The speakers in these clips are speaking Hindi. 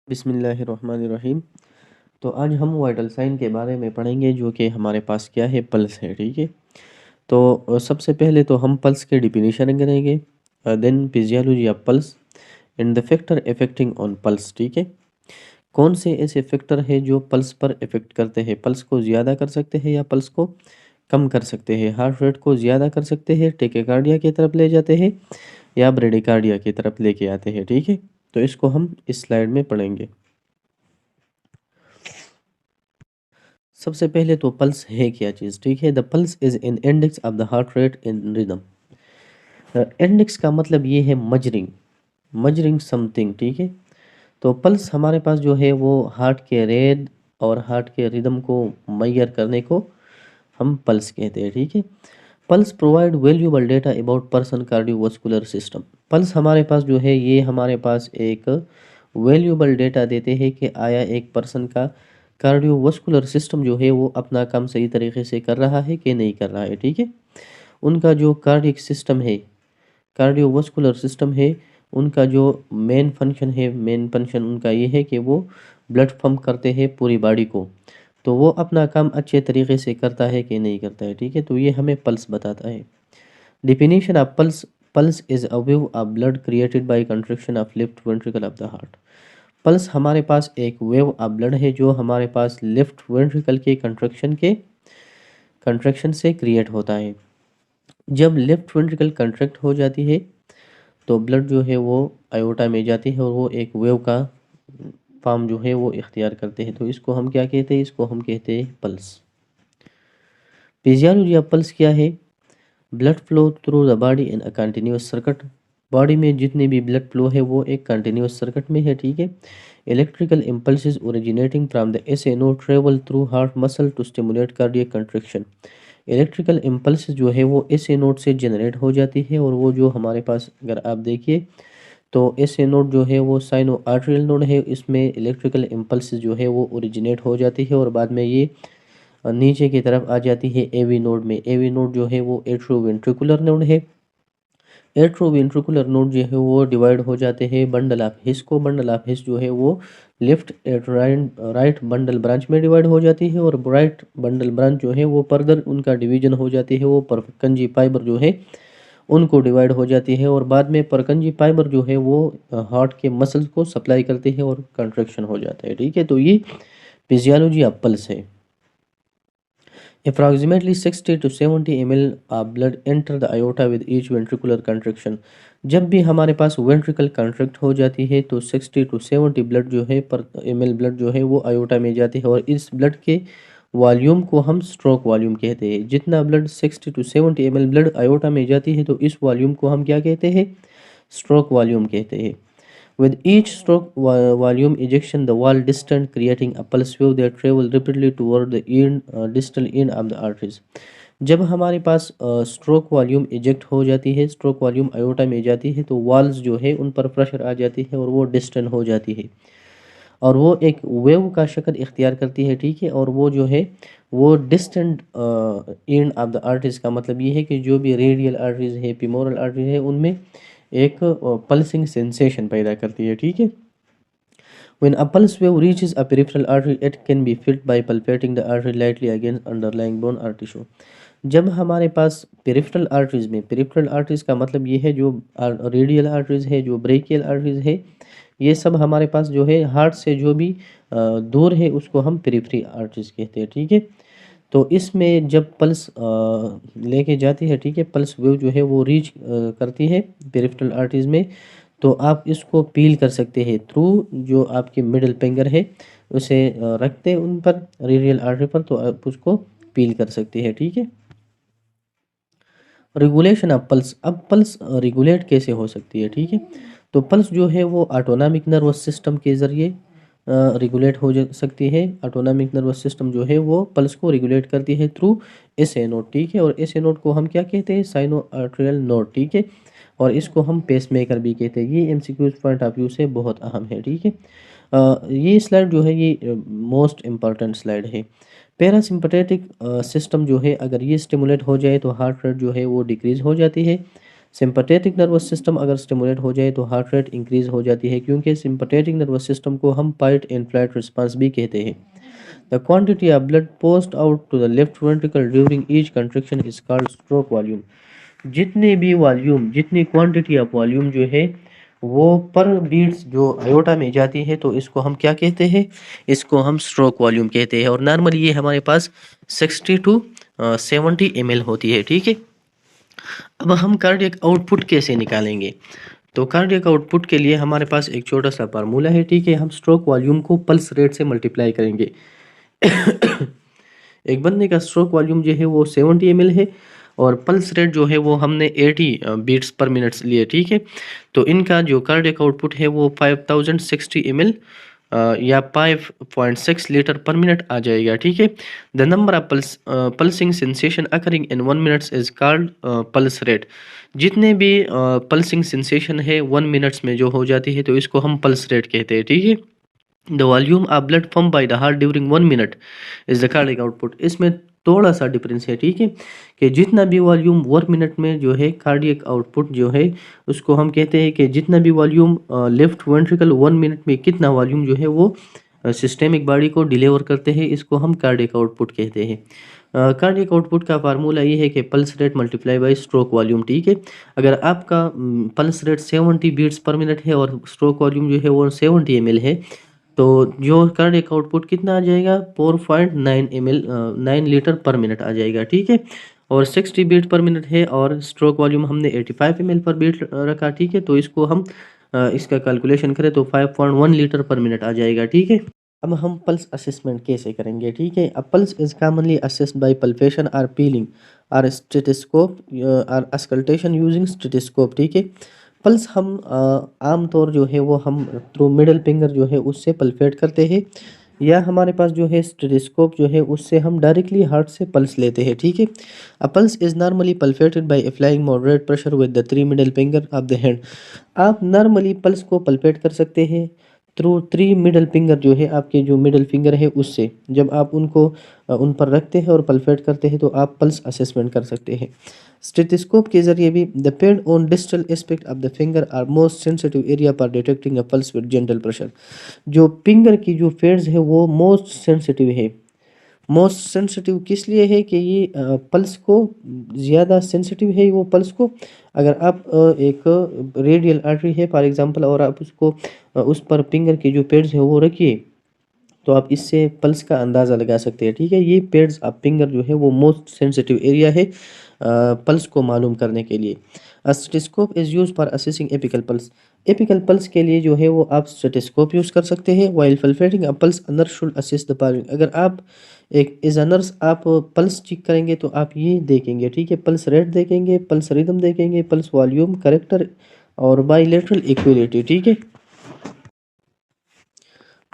बिस्मिल्लाहिर्रहमानिर्रहीम। तो आज हम वाइटल साइन के बारे में पढ़ेंगे जो कि हमारे पास क्या है, पल्स है। ठीक है। तो सबसे पहले तो हम पल्स के डिफिनीशन करेंगे, then physiology of pulse and the factor affecting on pulse. ठीक है। कौन से ऐसे फैक्टर है जो पल्स पर इफेक्ट करते हैं, पल्स को ज़्यादा कर सकते हैं या पल्स को कम कर सकते हैं, हार्ट रेट को ज़्यादा कर सकते हैं, टेकेकार्डिया की तरफ ले जाते हैं या ब्रेडिकार्डिया की तरफ लेके आते हैं। ठीक है। तो इसको हम इस स्लाइड में पढ़ेंगे। सबसे पहले तो पल्स है क्या चीज़। ठीक है। The pulse is in index of the heart rate in rhythm. Index का मतलब ये है मजरिंग, मजरिंग समथिंग। ठीक है। तो पल्स हमारे पास जो है वो हार्ट के रेट और हार्ट के रिदम को मैयर करने को हम पल्स कहते हैं। ठीक है। Pulse provide valuable data about person cardiovascular system. Pulse हमारे पास जो है ये हमारे पास एक वैल्यूएबल डेटा देते हैं कि आया एक पर्सन का कार्डियोवास्कुलर सिस्टम जो है वो अपना काम सही तरीके से कर रहा है कि नहीं कर रहा है। ठीक है। उनका जो कार्डियक सिस्टम है, कार्डियोवास्कुलर सिस्टम है, उनका जो मेन फंक्शन है, मेन फंक्शन उनका ये है कि वो ब्लड पंप करते हैं पूरी बॉडी को। तो वो अपना काम अच्छे तरीके से करता है कि नहीं करता है। ठीक है। तो ये हमें पल्स बताता है। Definition of pulse. Pulse is a wave of blood created by contraction of left ventricle of the heart. Pulse हमारे पास एक वेव ऑफ ब्लड है जो हमारे पास लेफ्ट वेंट्रिकल के कंट्रैक्शन से क्रिएट होता है। जब लेफ्ट वेंट्रिकल कंट्रैक्ट हो जाती है तो ब्लड जो है वो आयोटा में जाती है और वो एक वेव का फॉर्म जो है वो इख्तियार करते हैं। तो इसको हम क्या कहते हैं, इसको हम कहते हैं पल्स। फिजियोलॉजी ऑफ पल्स क्या है। Blood flow through the body in a continuous circuit. Body में जितने भी ब्लड फ्लो है वो एक कंटिन्यूस सर्किट में है। ठीक है। Electrical impulses originating from the S A node travel through heart muscle to stimulate cardiac contraction. Electrical impulse जो है वो एस ए नोड से जनरेट हो जाती है और वो जो हमारे पास अगर आप देखिए तो एस ए नोड जो है वो साइनो आर्टरियल नोड है, इसमें इलेक्ट्रिकल इम्पल्स जो है वो ओरिजिनेट हो जाती है और बाद में ये नीचे की तरफ आ जाती है एवी नोड में। एवी नोड जो है वो एट्रोवेंट्रिकुलर नोड है। एट्रोवेंट्रिकुलर नोड जो है वो डिवाइड हो जाते हैं बंडल ऑफ हिस को। बंडल ऑफ हिस जो है वो लेफ्ट राइट बंडल ब्रांच में डिवाइड हो जाती है और राइट बंडल ब्रांच जो है वो फर्दर उनका डिवीजन हो जाती है, वो परकंजी फाइबर जो है उनको डिवाइड हो जाती है और बाद में परकंजी फाइबर जो है वो हार्ट के मसल्स को सप्लाई करते हैं और कंट्रैक्शन हो जाता है। ठीक है। तो ये फिजियोलॉजी ऑफ पल्स है। Approximately 60 to 70 ml of blood enter the aorta with each ventricular contraction. जब भी हमारे पास वेंट्रिकल कंट्रैक्ट हो जाती है तो 60 टू 70 ब्लड जो है पर ml ब्लड जो है वो आयोटा में जाती है और इस ब्लड के वॉल्यूम को हम स्ट्रोक वॉल्यूम कहते हैं। जितना blood 60 to 70 ml blood aorta में जाती है तो इस वॉल्यूम को हम क्या कहते हैं, स्ट्रोक वॉल्यूम कहते हैं। With each stroke volume ejection, the wall distant, creating a pulse wave that travel rapidly toward the distal end of the arteries. जब हमारे पास स्ट्रोक वॉल्यूम इजेक्ट हो जाती है, स्ट्रोक वॉल्यूम आयोटा में जाती है तो वॉल्स जो है उन पर प्रेशर आ जाती है और वो डिस्टेंट हो जाती है और वो एक वेव का शक्ल इख्तियार करती है। ठीक है। और वो जो है वो distant end of the arteries का मतलब ये है कि जो भी रेडियल आर्टरीज है, फीमोरल आर्टरीज है, उनमें एक पल्सिंग सेंसेशन पैदा करती है। ठीक है। When a pulse wave reaches a peripheral artery, it can be felt by palpating the artery lightly against underlying bone or tissue. जब हमारे पास पेरिफेरल आर्टरीज में, पेरिफेरल आर्टरीज का मतलब ये है जो रेडियल आर्टरीज है, जो ब्रेकियल आर्टरीज है, ये सब हमारे पास जो है हार्ट से जो भी दूर है उसको हम पेरिफेरल आर्टरीज कहते हैं। ठीक है। तो इसमें जब पल्स लेके जाती है, ठीक है, पल्स वेव जो है वो रीच करती है पेरिफेरल आर्टरीज में, तो आप इसको पील कर सकते हैं थ्रू जो आपकी मिडिल फिंगर है उसे रखते हैं उन पर रेडियल आर्टरी पर, तो आप उसको पील कर सकते हैं। ठीक है। Regulation of pulse. अब पल्स रेगुलेट कैसे हो सकती है। ठीक है। तो पल्स जो है वो ऑटोनॉमिक नर्वस सिस्टम के ज़रिए रेगुलेट हो सकती है। ऑटोनॉमिक नर्वस सिस्टम जो है वो पल्स को रेगुलेट करती है थ्रू एस ए नोड। ठीक है। और एस ए नोड को हम क्या कहते हैं, साइनो आर्टरियल नोड। ठीक है। और इसको हम पेस मेकर भी कहते हैं। ये एमसीक्यूज पॉइंट ऑफ व्यू से बहुत अहम है। ठीक है। ये स्लाइड जो है ये मोस्ट इम्पॉर्टेंट स्लाइड है। पैरासिम्पथेटिक सिस्टम जो है अगर ये स्टिमुलेट हो जाए तो हार्ट रेट जो है वो डिक्रीज़ हो जाती है। सिंपैथेटिक नर्वस सिस्टम अगर स्टिमुलेट हो जाए तो हार्ट रेट इंक्रीज हो जाती है, क्योंकि सिंपैथेटिक नर्वस सिस्टम को हम फाइट एंड फ्लाइट रिस्पांस भी कहते हैं। The quantity of blood post out to the left ventricle during each contraction is called stroke volume. जितने भी वॉल्यूम, जितनी क्वांटिटी ऑफ वॉल्यूम जो है वो पर बीट्स जो आयोटा में जाती है, तो इसको हम क्या कहते हैं? इसको हम स्ट्रोक वॉल्यूम कहते हैं। और नॉर्मली ये हमारे पास 60 टू 70 ml होती है, ठीक है। अब हम कार्डियक आउटपुट कैसे निकालेंगे? तो कार्डियक आउटपुट के लिए हमारे पास एक छोटा सा फार्मूला है, ठीक है। हम स्ट्रोक वॉल्यूम को पल्स रेट से मल्टीप्लाई करेंगे। एक बंदे का स्ट्रोक वॉल्यूम जो है वो 70 ml है, और पल्स रेट जो है वो हमने 80 बीट्स पर मिनट लिए, ठीक है। तो इनका जो कार्डियक आउटपुट है वो 5060 ml या 5.6 लीटर पर मिनट आ जाएगा, ठीक है। The number of pulsing sensation occurring in 1 minutes is called pulse rate. जितने भी पल्सिंग सेंसेशन है 1 मिनट्स में जो हो जाती है, तो इसको हम पल्स रेट कहते हैं, ठीक है। The volume of blood pump by the heart during 1 minute is the cardiac output. इसमें थोड़ा सा डिफरेंस है, ठीक है, कि जितना भी वॉल्यूम 1 मिनट में जो है कार्डियक आउटपुट जो है उसको हम कहते हैं कि जितना भी वॉल्यूम लेफ्ट वेंट्रिकल 1 मिनट में कितना वॉल्यूम जो है वो सिस्टेमिक बॉडी को डिलीवर करते हैं, इसको हम कार्डियक आउटपुट कहते हैं। कार्डियक आउटपुट का फार्मूला ये है कि pulse rate multiply by stroke volume, ठीक है। अगर आपका pulse rate 70 beats per minute है और स्ट्रोक वॉल्यूम जो है वो 70 ml है, तो जो कार्डियक आउटपुट कितना आ जाएगा? 4.9 ml 9 लीटर पर मिनट आ जाएगा, ठीक है। और 60 बीट पर मिनट है और स्ट्रोक वॉल्यूम हमने 85 ml पर बीट रखा, ठीक है। तो इसको हम इसका कैलकुलेशन करें तो 5.1 लीटर पर मिनट आ जाएगा, ठीक है। अब हम पल्स असेसमेंट कैसे करेंगे, ठीक है। अब pulse is commonly assessed by palpation और पीलिंग और स्टेथोस्कोप और अस्कल्टेशन यूजिंग स्टेथोस्कोप, ठीक है। पल्स हम आम तौर जो है वो हम थ्रू मिडल फिंगर जो है उससे पल्पेट करते हैं, या हमारे पास जो है स्टेथोस्कोप जो है उससे हम डायरेक्टली हार्ट से पल्स लेते हैं, ठीक है। A pulse is normally palpated by applying moderate pressure with the 3 middle finger of the hand. आप नॉर्मली पल्स को पल्पेट कर सकते हैं थ्रू 3 मिडल फिंगर जो है, आपके जो मिडल फिंगर है उससे जब आप उनको उन पर रखते हैं और पल्पेट करते हैं तो आप पल्स असेसमेंट कर सकते हैं। स्टेथोस्कोप के जरिए भी the pad on distal aspect of the finger are most sensitive area for detecting a pulse with gentle pressure. जो फिंगर की जो पेड्स है वो मोस्ट सेंसिटिव है। मोस्ट सेंसिटिव किस लिए है कि ये पल्स को ज़्यादा सेंसिटिव है वो पल्स को। अगर आप एक रेडियल आर्टरी है फॉर एग्जांपल और आप उसको उस पर फिंगर की जो पेड्स है वो रखिए, तो आप इससे पल्स का अंदाज़ा लगा सकते हैं, ठीक है। ये पेड्स ऑफ फिंगर जो है वो मोस्ट सेंसिटिव एरिया है पल्स को मालूम करने के लिए। Stethoscope is use for assessing apical pulse. Apical pulse के लिए जो है वो आप स्टेथोस्कोप यूज़ कर सकते हैं। While palpating a pulse a nurse should assist the following. अगर आप एक एज अ नर्स आप पल्स चेक करेंगे तो आप ये देखेंगे, ठीक है, पल्स रेट देखेंगे, पल्स रिदम देखेंगे, पल्स वॉल्यूम करेक्टर और बाइलेटरल इक्विलिटी, ठीक है।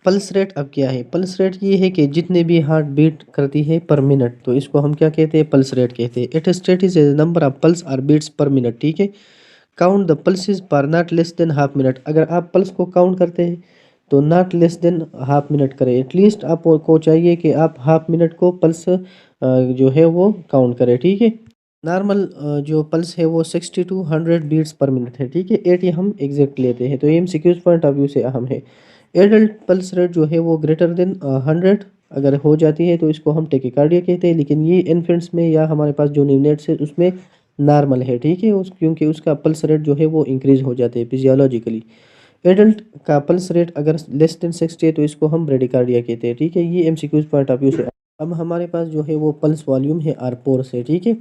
पल्स रेट अब क्या है? पल्स रेट ये है कि जितने भी हार्ट बीट करती है पर मिनट, तो इसको हम क्या कहते हैं? पल्स रेट कहते हैं। It state is number of pulse और बीट्स पर मिनट, ठीक है। काउंट द पल्सेस पर not less than half minute. अगर आप पल्स को काउंट करते हैं तो not less than half minute करें। एटलीस्ट आपको चाहिए कि आप हाफ मिनट को पल्स जो है वो काउंट करें, ठीक है। नॉर्मल जो पल्स है वो 60 टू 100 बीट्स पर मिनट है, ठीक है। 80 हम एग्जैक्ट लेते हैं, तो ये एमसीक्यूज पॉइंट ऑफ व्यू से अहम है। एडल्ट पल्स रेट जो है वो ग्रेटर देन 100 अगर हो जाती है तो इसको हम टेकिकार्डिया कहते हैं, लेकिन ये इन्फेंट्स में या हमारे पास जो न्यूनेट्स है उसमें नॉर्मल है, ठीक है। उस क्योंकि उसका पल्स रेट जो है वो इंक्रीज हो जाते हैं फिजियोलॉजिकली। एडल्ट का पल्स रेट अगर लेस देन 60 है तो इसको हम ब्रेडिकार्डिया कहते हैं, ठीक है। ये एमसीक्यूज पॉइंट ऑफ व्यू से। अब हमारे पास जो है वो पल्स वॉल्यूम है आर पोर्स है, ठीक है।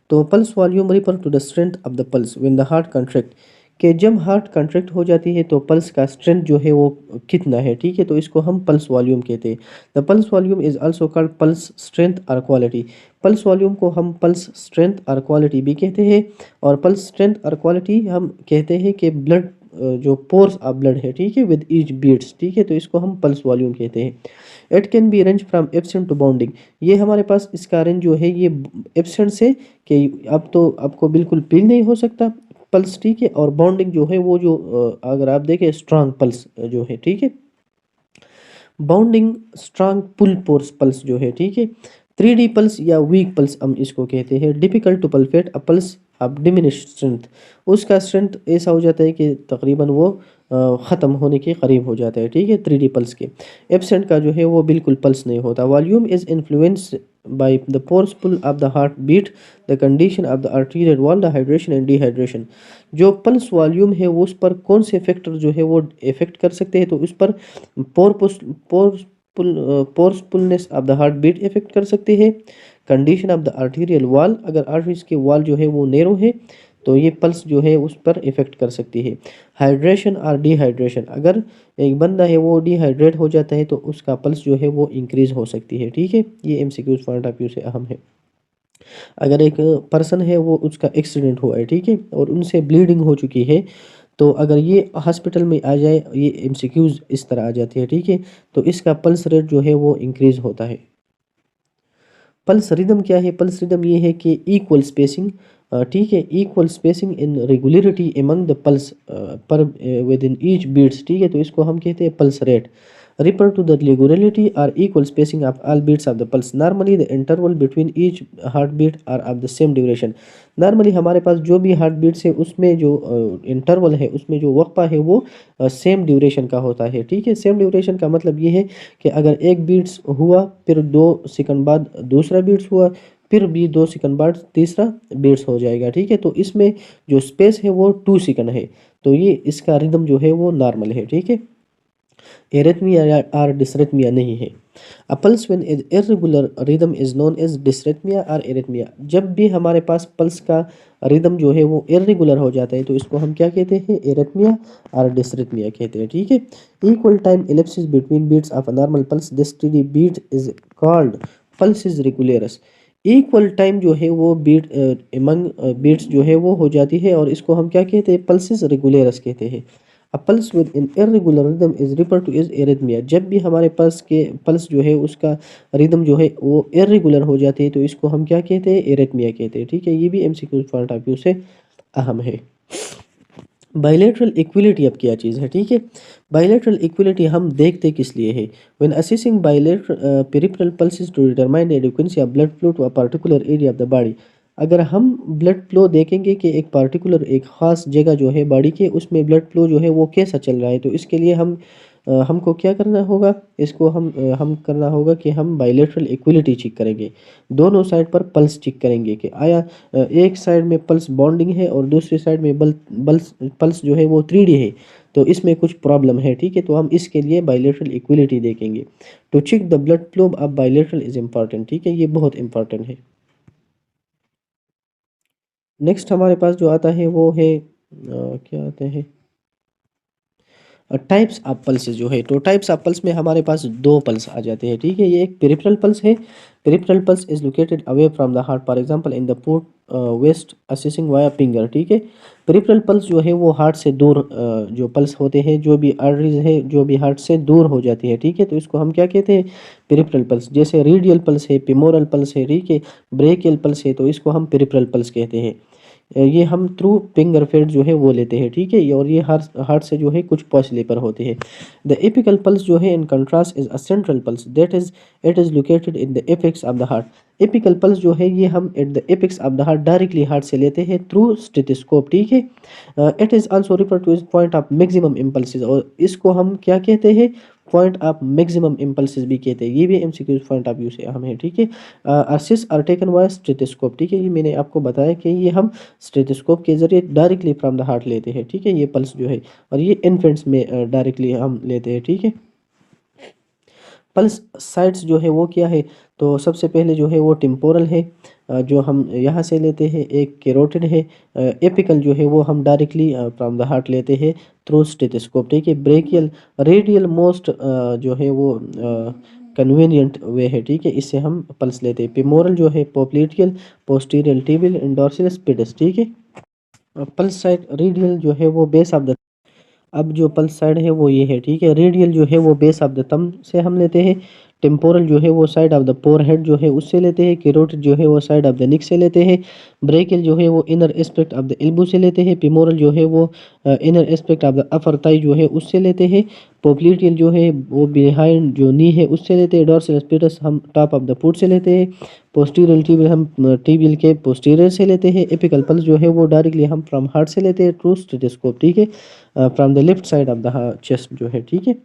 तो pulse volume refer to the strength of the pulse when the heart contract. कि जब हार्ट कंट्रैक्ट हो जाती है तो पल्स का स्ट्रेंथ जो है वो कितना है, ठीक है। तो इसको हम पल्स वॉल्यूम कहते हैं। The pulse volume is also called pulse strength और क्वालिटी। पल्स वॉल्यूम को हम पल्स स्ट्रेंथ और क्वालिटी भी कहते हैं। और पल्स स्ट्रेंथ और क्वालिटी हम कहते हैं कि ब्लड जो पोर्स ऑफ ब्लड है, ठीक है, विद ईच बीट्स, ठीक है, तो इसको हम पल्स वॉल्यूम कहते हैं। It can be range from absent to bounding. ये हमारे पास इसका रेंज जो है ये एब्सेंट से कि अब तो आपको बिल्कुल फील नहीं हो सकता पल्स, ठीक है। और बाउंडिंग जो है वो जो अगर आप देखें स्ट्रांग पल्स जो है, ठीक है। बाउंडिंग स्ट्रांग पुल फोर्स पल्स जो है, ठीक है। 3D पल्स या वीक पल्स हम इसको कहते हैं। Difficult to palpate a pulse of diminished strength, उसका स्ट्रेंथ ऐसा हो जाता है कि तकरीबन वो ख़त्म होने के करीब हो जाता है, ठीक है। 3D पल्स के एब्सेंट का जो है वो बिल्कुल पल्स नहीं होता। Volume is influence by the force pull of the heart beat, the condition of the arterial wall, the hydration and dehydration. जो पल्स वॉल्यूम है वो उस पर कौन से फैक्टर जो है वो इफेक्ट कर सकते हैं, तो उस पर पोरपुस पोर forcefulness of the heart beat affect कर सकते हैं। Condition of the arterial wall, अगर आर्टरीज के वॉल जो है वो नैरो है तो ये पल्स जो है उस पर इफेक्ट कर सकती है। हाइड्रेशन और डिहाइड्रेशन, अगर एक बंदा है वो डिहाइड्रेट हो जाता है तो उसका पल्स जो है वो इंक्रीज हो सकती है, ठीक है। ये एमसीक्यूज पॉइंट ऑफ व्यू से अहम है। अगर एक पर्सन है वो उसका एक्सीडेंट हुआ है, ठीक है, और उनसे ब्लीडिंग हो चुकी है, तो अगर ये हॉस्पिटल में आ जाए, ये एमसीक्यूज इस तरह आ जाती है, ठीक है, तो इसका पल्स रेट जो है वो इंक्रीज होता है। पल्स रिदम क्या है? पल्स रिदम ये है कि इक्वल स्पेसिंग, ठीक है, equal spacing in regularity among the pulse पर विद इन ईच बीट्स, ठीक है, तो इसको हम कहते हैं pulse rate. refer to the regularity or equal spacing of all beats of the pulse. Normally the interval between each heartbeat are of the same duration. Normally हमारे पास जो भी हार्ट बीट्स है उसमें जो इंटरवल है, उसमें जो वक्फा है वो सेम ड्यूरेशन का होता है, ठीक है। सेम ड्यूरेशन का मतलब ये है कि अगर एक बीट्स हुआ, फिर 2 सेकंड बाद दूसरा बीट्स हुआ, फिर भी 2 सेकंड बाद तीसरा बीट्स हो जाएगा, ठीक है। तो इसमें जो स्पेस है वो 2 सेकंड है, तो ये इसका रिदम जो है वो नॉर्मल है, ठीक है। एरिथमिया और डिसरिथमिया नहीं है। A pulse when is irregular rhythm is known as dysrhythmia और एरिथमिया। जब भी हमारे पास पल्स का रिदम जो है वो इर्रेगुलर हो जाता है तो इसको हम क्या कहते हैं? एरिथमिया और डिसरिथमिया कहते हैं, ठीक है। Equal time elapses between beats of a normal pulse, this steady beat is called pulse is regular. Equal time जो है वो बीट एमंग बीट्स जो है वो हो जाती है और इसको हम क्या कहते हैं? पल्सिस रेगुलरस कहते हैं। अ pulse with in irregular rhythm is refer two is arrhythmia. जब भी हमारे पल्स जो है उसका रिदम जो है वो इर्रेगुलर हो जाती है तो इसको हम क्या कहते हैं? एरिथमिया कहते हैं, ठीक है। ये भी एमसीक्यू पॉइंट ऑफ व्यू से अहम है। बायलैटरल इक्विलिटी अब क्या चीज़ है, ठीक है। बायलैटरल इक्विलिटी हम देखते किस लिए है? When assessing bilateral peripheral pulses to determine the adequacy of blood flow to a particular area of the body. अगर हम ब्लड फ्लो देखेंगे कि एक पार्टिकुलर एक ख़ास जगह जो है बॉडी के, उसमें ब्लड फ्लो जो है वो कैसा चल रहा है, तो इसके लिए हमको क्या करना होगा? इसको हम करना होगा कि हम बायलैटरल इक्विलिटी चेक करेंगे। दोनों साइड पर पल्स चेक करेंगे कि आया एक साइड में पल्स बॉन्डिंग है और दूसरी साइड में पल्स जो है वो 3D है, तो इसमें कुछ प्रॉब्लम है, ठीक है। तो हम इसके लिए बायलैटरल इक्विलिटी देखेंगे। To check the blood flow of bilateral is important, ठीक है, ये बहुत इंपॉर्टेंट है। नेक्स्ट हमारे पास जो आता है वो है क्या आते हैं? टाइप्स ऑफ पल्सेस जो है, तो टाइप्स ऑफ पल्स में हमारे पास दो पल्स आ जाते हैं, ठीक है। ये एक पेरिफेरल पल्स है। Peripheral pulse is located away from the heart, for example in the foot waist assessing via finger, ठीक है। पेरिफेरल पल्स जो है वो हार्ट से दूर जो पल्स होते हैं, जो भी आर्टरीज है जो भी हार्ट से दूर हो जाती है, ठीक है, तो इसको हम क्या कहते हैं? Peripheral pulse. जैसे रेडियल पल्स है, फेमोरल पल्स है, ठीक है, ब्रेकियल पल्स है, तो इसको हम पेरिफेरल पल्स कहते हैं। ये हम थ्रू फिंगर फेड जो है वो लेते हैं, ठीक है, और ये हार्ट हार्ट से जो है कुछ फासले पर होते हैं। द एपिकल पल्स जो है in contrast is a central pulse, that is it is located in the apex of the heart. Apical pulse जो है ये हम at the apex of the heart directly heart से लेते हैं थ्रू स्टेथोस्कोप, ठीक है। It is also refer two is point of maximum impulses, और इसको हम क्या कहते हैं? पॉइंट ऑफ मैक्सिमम इम्पल्सेस भी कहते हैं। ये भी एमसीक्यू पॉइंट ऑफ व्यू से हम है, ठीक है। Assist are taken by stethoscope, ठीक है, ये मैंने आपको बताया कि ये हम स्टेथोस्कोप के जरिए डायरेक्टली फ्रॉम द हार्ट लेते हैं, ठीक है, ये पल्स जो है, और ये इन्फेंट्स में डायरेक्टली हम लेते हैं, ठीक है। पल्स साइट्स जो है वो क्या है? तो सबसे पहले जो है वो टेम्पोरल है, जो हम यहाँ से लेते हैं। एक कैरोटिड है। एपिकल जो है वो हम डायरेक्टली फ्रॉम द हार्ट लेते हैं थ्रू स्टेथोस्कोप, ठीक है। ब्रेकियल रेडियल मोस्ट जो है वो कन्वीनियंट वे है, ठीक है, इससे हम पल्स लेते हैं। पेमोरल जो है पोप्लिटियल, पोस्टीरियल टिबियल एंड डॉर्सिलस पेडस, ठीक है। पल्स साइड रेडियल जो है वो बेस ऑफ द, अब जो पल्स साइड है वो ये है, ठीक है। रेडियल जो है वो बेस ऑफ द थंब से हम लेते हैं, टेम्पोरल जो है वो साइड ऑफ द फोरहेड जो है उससे लेते हैं। कैरोटिड जो है वो साइड ऑफ द नेक से लेते हैं। ब्रेकियल जो है वो inner aspect of the elbow से लेते हैं। फेमोरल जो है वो inner aspect of the upper thigh जो है उससे लेते हैं। पोप्लिटियल जो है वो बिहाइंड जो नी है उससे लेते हैं। डॉर्सल स्पेटस हम टॉप ऑफ द फुट से लेते हैं। पोस्टीरियर टिबियल हम टिबियल के पोस्टीरियर से लेते हैं। एपिकल पल्स जो है वो डायरेक्टली हम फ्रॉम हार्ट से लेते हैं थ्रू स्टेथोस्कोप, ठीक है, from the left side of the chest जो है, ठीक है।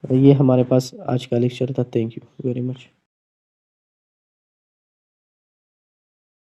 ये हमारे पास आज का लेक्चर था। Thank you very much.